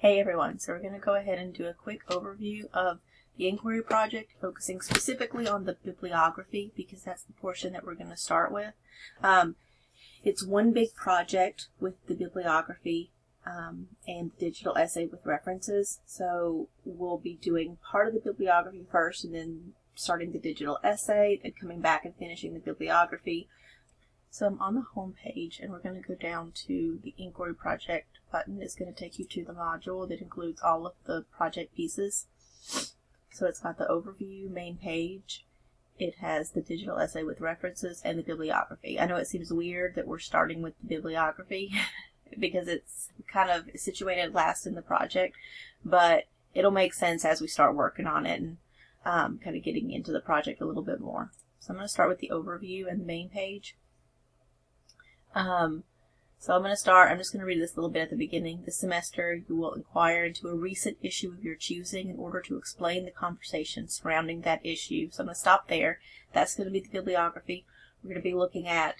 Hey everyone, so we're going to go ahead and do a quick overview of the inquiry project, focusing specifically on the bibliography because that's the portion that we're going to start with. It's one big project with the bibliography and digital essay with references. So we'll be doing part of the bibliography first and then starting the digital essay and coming back and finishing the bibliography. So I'm on the home page and we're going to go down to the inquiry project button. It's going to take you to the module that includes all of the project pieces. So it's got the overview, main page. It has the digital essay with references and the bibliography. I know it seems weird that we're starting with the bibliography because it's kind of situated last in the project, but it'll make sense as we start working on it and kind of getting into the project a little bit more. So I'm going to start with the overview and the main page. So I'm just going to read this a little bit at the beginning. This semester, you will inquire into a recent issue of your choosing in order to explain the conversation surrounding that issue. So I'm going to stop there. That's going to be the bibliography. We're going to be looking at,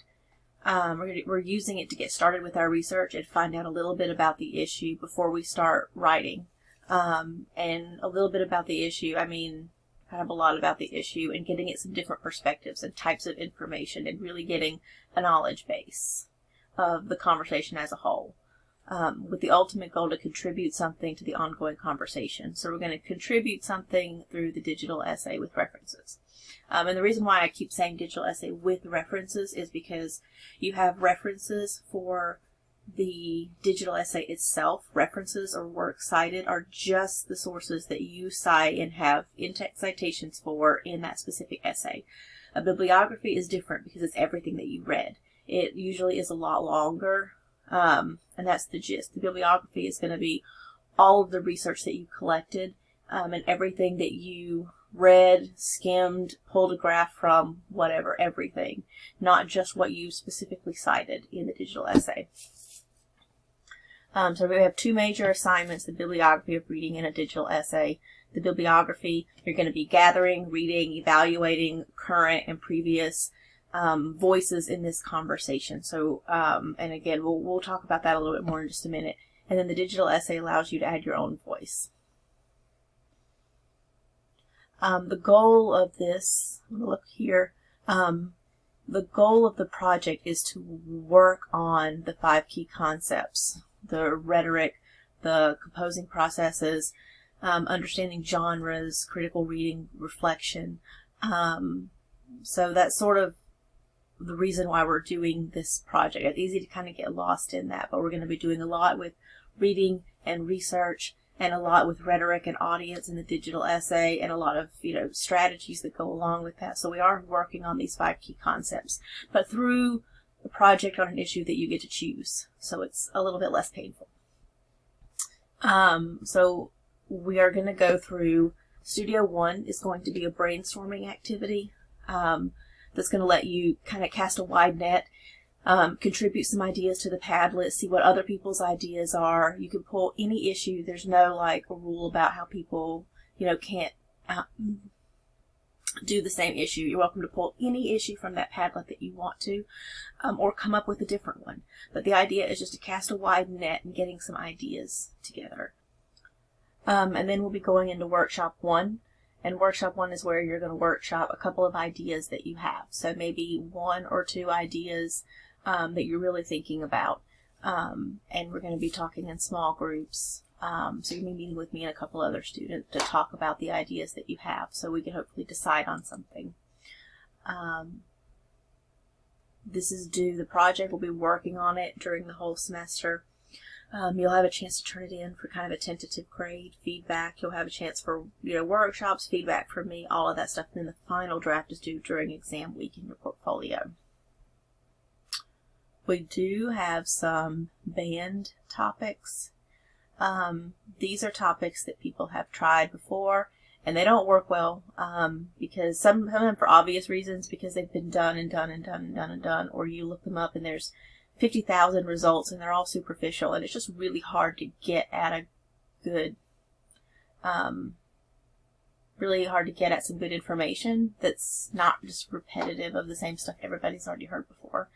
we're using it to get started with our research and find out a little bit about the issue before we start writing. And a little bit about the issue, I mean, kind of a lot about the issue and getting at some different perspectives and types of information and really getting a knowledge base of the conversation as a whole, with the ultimate goal to contribute something to the ongoing conversation. So we're going to contribute something through the digital essay with references. And the reason why I keep saying digital essay with references is because you have references for the digital essay itself. References or works cited are just the sources that you cite and have in-text citations for in that specific essay. A bibliography is different because it's everything that you read. It usually is a lot longer, and that's the gist. The bibliography is going to be all of the research that you collected and everything that you read, skimmed, pulled a graph from, whatever, everything. Not just what you specifically cited in the digital essay. So we have two major assignments, the bibliography of reading and a digital essay. The bibliography, you're going to be gathering, reading, evaluating current and previous voices in this conversation. So, and again, we'll talk about that a little bit more in just a minute. And then the digital essay allows you to add your own voice. The goal of this, I'm going to look here, the goal of the project is to work on the 5 key concepts: the rhetoric, the composing processes, understanding genres, critical reading, reflection. So that's sort of the reason why we're doing this project. It's easy to kind of get lost in that, but we're going to be doing a lot with reading and research and a lot with rhetoric and audience in the digital essay and a lot of, strategies that go along with that. So we are working on these 5 key concepts, but through the project on an issue that you get to choose. So it's a little bit less painful. So we are going to go through Studio 1 is going to be a brainstorming activity that's going to let you kind of cast a wide net, contribute some ideas to the Padlet, see what other people's ideas are. You can pull any issue. There's no a rule about how people, can't do the same issue. You're welcome to pull any issue from that Padlet that you want to, or come up with a different one. But the idea is just to cast a wide net and getting some ideas together. And then we'll be going into Workshop 1. And Workshop 1 is where you're going to workshop a couple of ideas that you have. So maybe 1 or 2 ideas that you're really thinking about. And we're going to be talking in small groups. So you're going to be meeting with me and a couple other students to talk about the ideas that you have so we can hopefully decide on something. This is due. The project will be working on it during the whole semester. You'll have a chance to turn it in for kind of a tentative grade, feedback. You'll have a chance for, workshops, feedback from me, all of that stuff. And then the final draft is due during exam week in your portfolio. We do have some banned topics. These are topics that people have tried before, and they don't work well because some of them for obvious reasons, because they've been done and done and done and done and done, or you look them up and there's 50,000 results and they're all superficial, and it's just really hard to get at a good, really hard to get at some good information that's not just repetitive of the same stuff everybody's already heard before.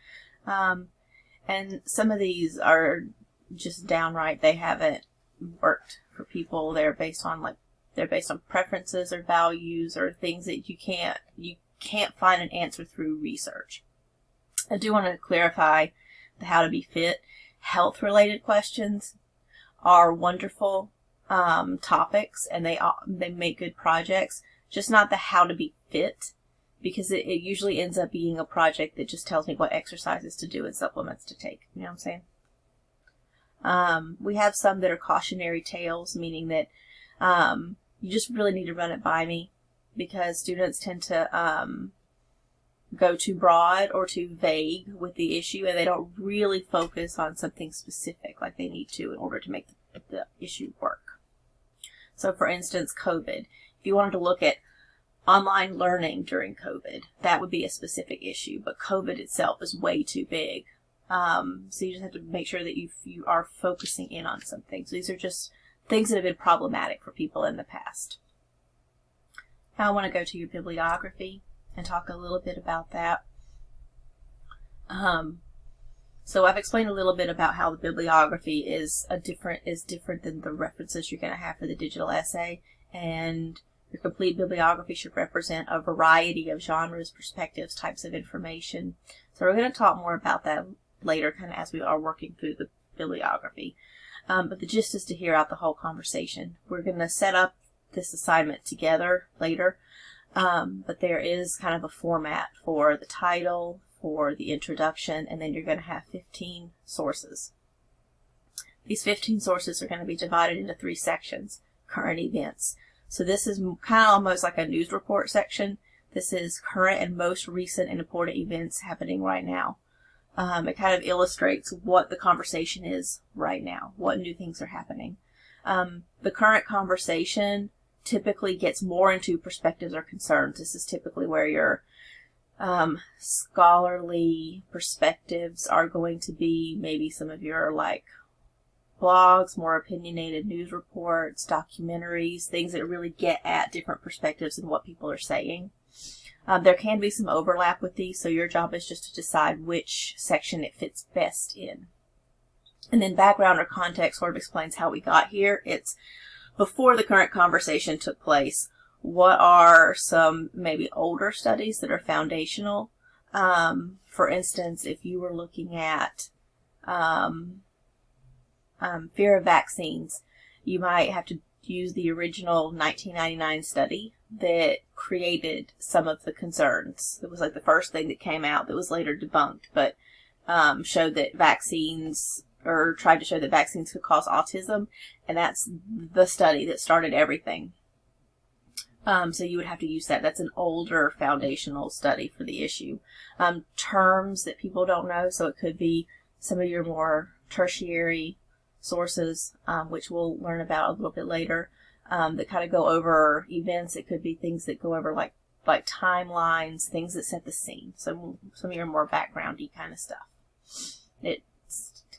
And some of these are just downright, they haven't worked for people. They're based on preferences or values or things that you can't find an answer through research. I do want to clarify the how to be fit. Health related questions are wonderful topics, and they make good projects, just not the how to be fit, because it usually ends up being a project that just tells me what exercises to do and supplements to take. You know what I'm saying? We have some that are cautionary tales, meaning that you just really need to run it by me, because students tend to go too broad or too vague with the issue, and they don't really focus on something specific like they need to in order to make the issue work. So for instance, COVID. If you wanted to look at online learning during COVID, that would be a specific issue, but COVID itself is way too big. So you just have to make sure that you are focusing in on something. So these are just things that have been problematic for people in the past. Now I want to go to your bibliography and talk a little bit about that. So I've explained a little bit about how the bibliography is different than the references you're going to have for the digital essay, and your complete bibliography should represent a variety of genres, perspectives, types of information. So we're going to talk more about that later, kind of as we are working through the bibliography. But the gist is to hear out the whole conversation. We're going to set up this assignment together later, but there is kind of a format for the title, for the introduction, and then you're going to have 15 sources. These 15 sources are going to be divided into 3 sections. Current events. So this is kind of almost like a news report section. This is current and most recent and important events happening right now. It kind of illustrates what the conversation is right now, what new things are happening. The current conversation typically gets more into perspectives or concerns. This is typically where your scholarly perspectives are going to be maybe some of your blogs, more opinionated news reports, documentaries, things that really get at different perspectives and what people are saying. There can be some overlap with these, so your job is just to decide which section it fits best in. And then background or context sort of explains how we got here. It's before the current conversation took place. What are some maybe older studies that are foundational? For instance, if you were looking at fear of vaccines, you might have to use the original 1999 study that created some of the concerns. It was like the first thing that came out that was later debunked, but showed that vaccines, or tried to show that vaccines could cause autism, and that's the study that started everything. So you would have to use that. That's an older foundational study for the issue. Terms that people don't know, so it could be some of your more tertiary sources, which we'll learn about a little bit later, that kind of go over events. It could be things that go over like timelines, things that set the scene. So some of your more backgroundy kind of stuff. It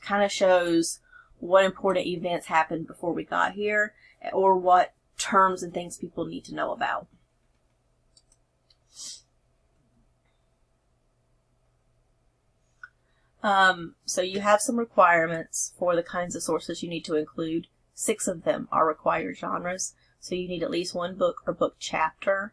kind of shows what important events happened before we got here, or what terms and things people need to know about. So you have some requirements for the kinds of sources you need to include. 6 of them are required genres. So you need at least 1 book or book chapter.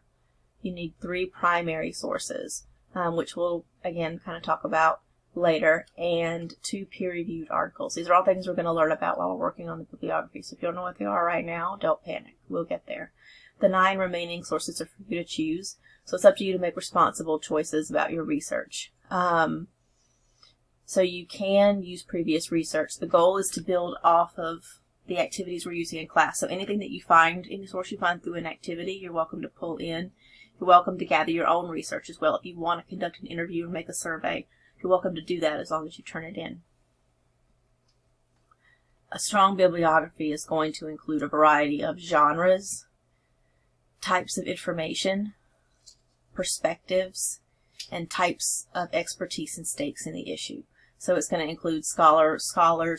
You need 3 primary sources, which we'll again kind of talk about later, and 2 peer-reviewed articles. These are all things we're going to learn about while we're working on the bibliography. So if you don't know what they are right now, don't panic. We'll get there. The 9 remaining sources are for you to choose. So it's up to you to make responsible choices about your research. So you can use previous research. The goal is to build off of the activities we're using in class. So anything that you find, any source you find through an activity, you're welcome to pull in. You're welcome to gather your own research as well. If you want to conduct an interview or make a survey, you're welcome to do that as long as you turn it in. A strong bibliography is going to include a variety of genres, types of information, perspectives, and types of expertise and stakes in the issue. So it's going to include scholars,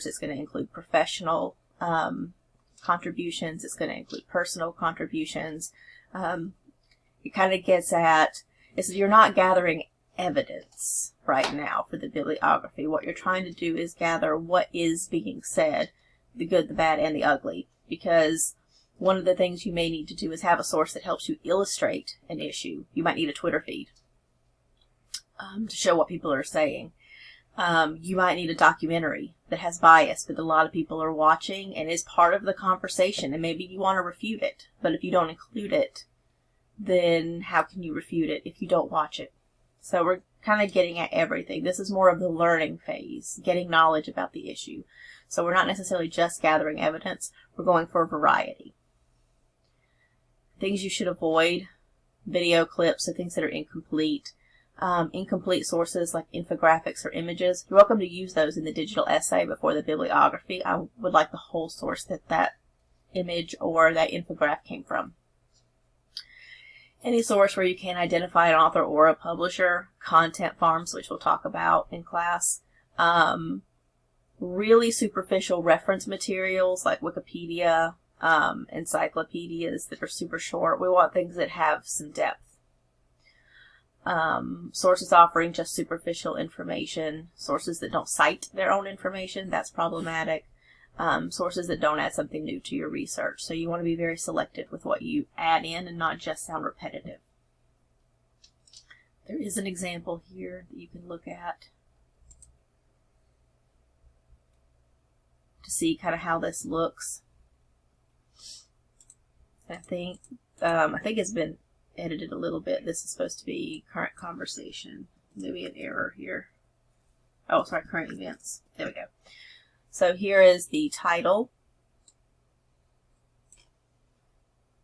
it's going to include professional contributions, it's going to include personal contributions. It kind of gets at, you're not gathering evidence right now for the bibliography. What you're trying to do is gather what is being said the good, the bad, and the ugly, because one of the things you may need to do is have a source that helps you illustrate an issue. You might need a Twitter feed to show what people are saying. You might need a documentary that has bias, but a lot of people are watching and is part of the conversation, and maybe you want to refute it. But if you don't include it, then how can you refute it if you don't watch it? So we're kind of getting at everything. This is more of the learning phase, getting knowledge about the issue. So we're not necessarily just gathering evidence. We're going for a variety. Things you should avoid: video clips, so things that are incomplete. Incomplete sources like infographics or images. You're welcome to use those in the digital essay before the bibliography. I would like the whole source that image or that infographic came from. Any source where you can identify an author or a publisher. Content farms, which we'll talk about in class. Really superficial reference materials like Wikipedia, encyclopedias that are super short. We want things that have some depth. Sources offering just superficial information. Sources that don't cite their own information, that's problematic. Sources that don't add something new to your research. So you want to be very selective with what you add in and not just sound repetitive. There is an example here that you can look at to see kind of how this looks. I think it's been edited a little bit. This is supposed to be current conversation. Maybe an error here. Oh, sorry, current events. There we go. So here is the title,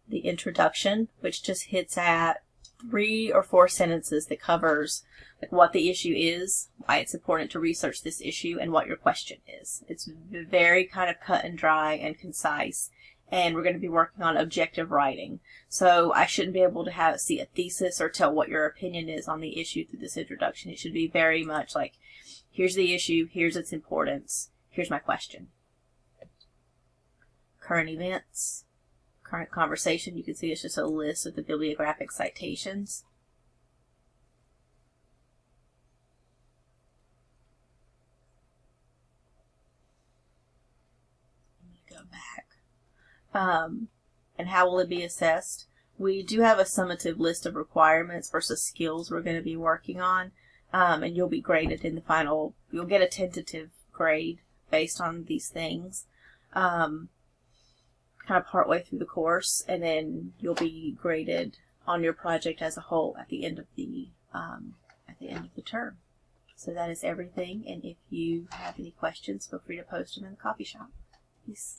the introduction, which just hits at 3 or 4 sentences that covers like what the issue is, why it's important to research this issue, and what your question is. It's very kind of cut and dry and concise. And we're going to be working on objective writing. So I shouldn't be able to see a thesis or tell what your opinion is on the issue through this introduction. It should be very much like, here's the issue, here's its importance, here's my question. Current events, current conversation. You can see it's just a list of the bibliographic citations. Let me go back. And how will it be assessed? We do have a summative list of requirements versus skills we're going to be working on, and you'll be graded in the final. You'll get a tentative grade based on these things, kind of partway through the course, and then you'll be graded on your project as a whole at the end of the term. So that is everything, and if you have any questions, feel free to post them in the coffee shop. Peace.